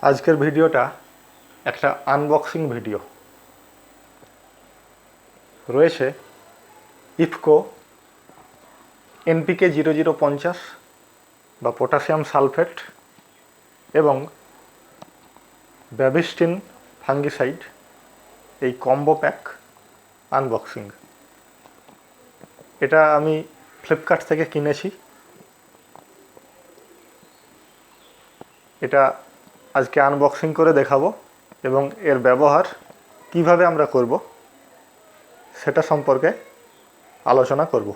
আজকের ভিডিওটা একটা আনবক্সিং ভিডিও রয়েছে ইফকো এনপিকে 0050 বা পটাশিয়াম সালফেট এবং ব্যাভিস্টিন ফাঙ্গিসাইড এই কম্বো প্যাক আনবক্সিং। এটা আমি ফ্লিপকার্ট থেকে কিনেছি। এটা আজকে আনবক্সিং করে দেখাবো এবং এর ব্যবহার কিভাবে আমরা করব সেটা সম্পর্কে আলোচনা করব।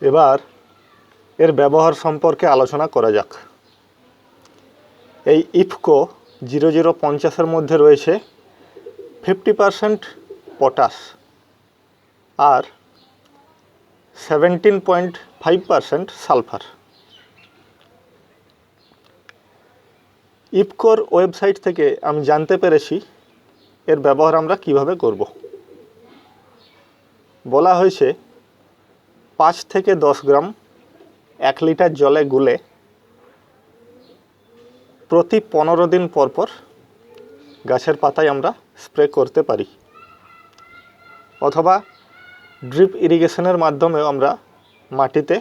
এবার এর ব্যবহার সম্পর্কে আলোচনা করা যাক। এই ইফকো 0050-এর মধ্যে রয়েছে 50% পটাশ আর 17.5% সালফার। ইফকোর ওয়েবসাইট থেকে আমি জানতে পেরেছি এর ব্যবহার আমরা কিভাবে করব। বলা হয়েছে 5 থেকে 10 গ্রাম 1 লিটার জলে গুলে প্রতি 15 দিন পর পর গাছের পাতায় আমরা স্প্রে করতে পারি, অথবা ড্রিপ ইরিগেশনের মাধ্যমেও আমরা মাটিতে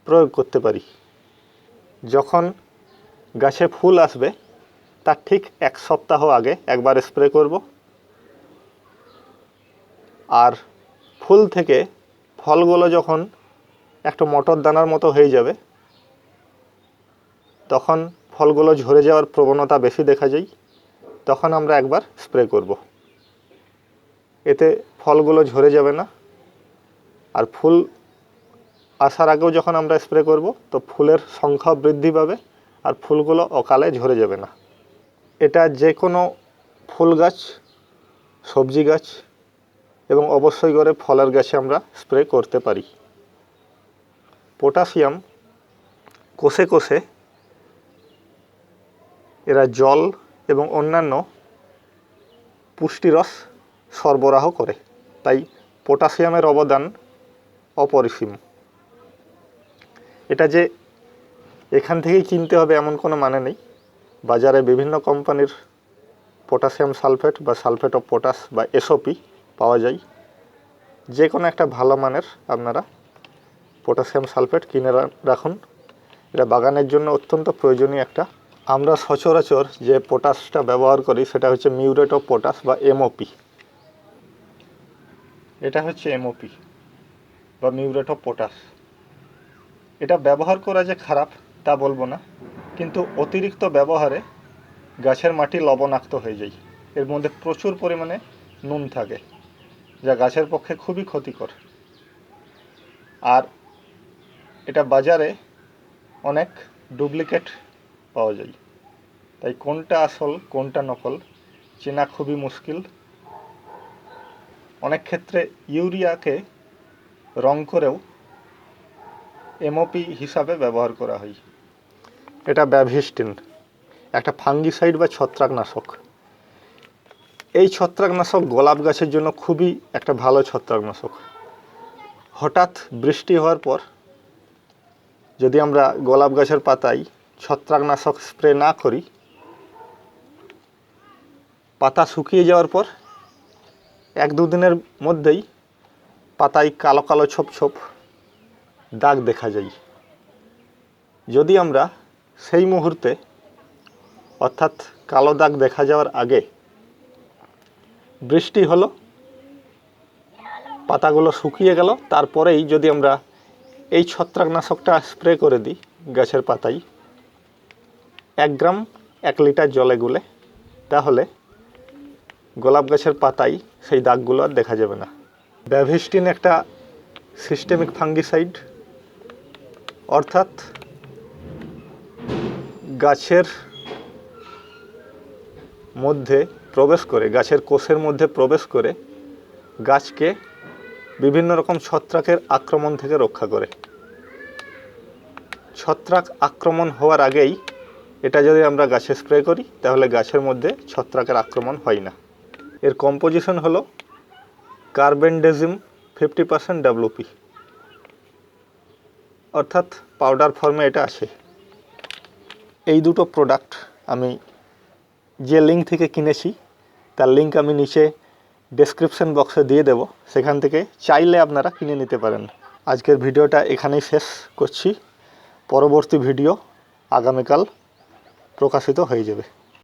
প্রয়োগ করতে পারি। যখন গাছে ফুল আসবে তার ঠিক 1 সপ্তাহ আগে একবার স্প্রে করব, আর ফুল থেকে ফলগুলো যখন একটা মটর দানার মতো হয়ে যাবে তখন ফলগুলো ঝরে যাওয়ার প্রবণতা বেশি দেখা যায়, তখন আমরা একবার স্প্রে করব। এতে ফলগুলো ঝরে যাবে না, আর ফুল আসার আগেও যখন আমরা স্প্রে করব তো ফুলের সংখ্যা বৃদ্ধি পাবে আর ফুলগুলো অকালে ঝরে যাবে না। এটা যে কোনো ফুল গাছ, সবজি গাছ এবং অবশ্যই করে ফলের গাছে আমরা স্প্রে করতে পারি। পটাশিয়াম কোষে কোষে এরা জল এবং অন্যান্য পুষ্টিরস সরবরাহ করে, তাই পটাশিয়ামের অবদান অপরিসীম। এটা যে এখান থেকেই কিনতে হবে এমন কোনো মানে নেই। বাজারে বিভিন্ন কোম্পানির পটাশিয়াম সালফেট বা সালফেট অফ পটাশ বা এসওপি পাওয়া যায়। যে কোনো একটা ভালো মানের আপনারা পটাশিয়াম সালফেট কিনে রাখুন। এটা বাগানের জন্য অত্যন্ত প্রয়োজনীয় একটা। আমরা সচরাচর যে পটাশটা ব্যবহার করি সেটা হচ্ছে মিউরেট অফ পটাশ বা এমওপি। এটা হচ্ছে এমওপি বা মিউরেট অফ পটাশ। এটা ব্যবহার করা যে খারাপ তা বলবো না, কিন্তু অতিরিক্ত ব্যবহারে গাছের মাটি লবণাক্ত হয়ে যায়। এর মধ্যে প্রচুর পরিমাণে নুন থাকে, যা গাছের পক্ষে খুবই ক্ষতিকর। আর এটা বাজারে অনেক ডুপ্লিকেট পাওয়া যায়, তাই কোনটা আসল কোনটা নকল চেনা খুবই মুশকিল। অনেক ক্ষেত্রে ইউরিয়াকে রং করেও এমওপি হিসাবে ব্যবহার করা হয়। এটা ব্যাভিস্টিন, একটা ফাঙ্গিসাইড বা ছত্রাকনাশক। এই ছত্রাকনাশক গোলাপ গাছের জন্য খুবই একটা ভালো ছত্রাকনাশক। হঠাৎ বৃষ্টি হওয়ার পর যদি আমরা গোলাপ গাছের পাতায় ছত্রাকনাশক স্প্রে না করি, পাতা শুকিয়ে যাওয়ার পর 1-2 দিনের মধ্যেই পাতায় কালো কালো ছোপ ছোপ দাগ দেখা যায়। যদি আমরা সেই মুহূর্তে অর্থাৎ কালো দাগ দেখা যাওয়ার আগে বৃষ্টি হলো, পাতাগুলো শুকিয়ে গেল, তারপরেই যদি আমরা এই ছত্রাকনাশকটা স্প্রে করে দিই গাছের পাতায় 1 গ্রাম 1 লিটার জলে গুলে, তাহলে গোলাপ গাছের পাতায় সেই দাগগুলো আর দেখা যাবে না। ব্যাভিস্টিন একটা সিস্টেমিক ফাঙ্গিসাইড, অর্থাৎ গাছের মধ্যে প্রবেশ করে, গাছের কোষের মধ্যে প্রবেশ করে গাছকে বিভিন্ন রকম ছত্রাকের আক্রমণ থেকে রক্ষা করে। ছত্রাক আক্রমণ হওয়ার আগেই এটা যদি আমরা গাছে স্প্রে করি তাহলে গাছের মধ্যে ছত্রাকের আক্রমণ হয় না। এর কম্পোজিশন হলো কার্বেন্ডেজিম 50% WP, অর্থাৎ পাউডার ফর্মে এটা আসে। এই দুটো প্রোডাক্ট আমি যে লিঙ্ক থেকে কিনেছি তার লিঙ্ক আমি নিচে ডেসক্রিপশন বক্সে দিয়ে দেব, সেখান থেকে চাইলে আপনারা কিনে নিতে পারেন। আজকের ভিডিওটা এখানেই শেষ করছি। পরবর্তী ভিডিও আগামীকাল প্রকাশিত হয়ে যাবে।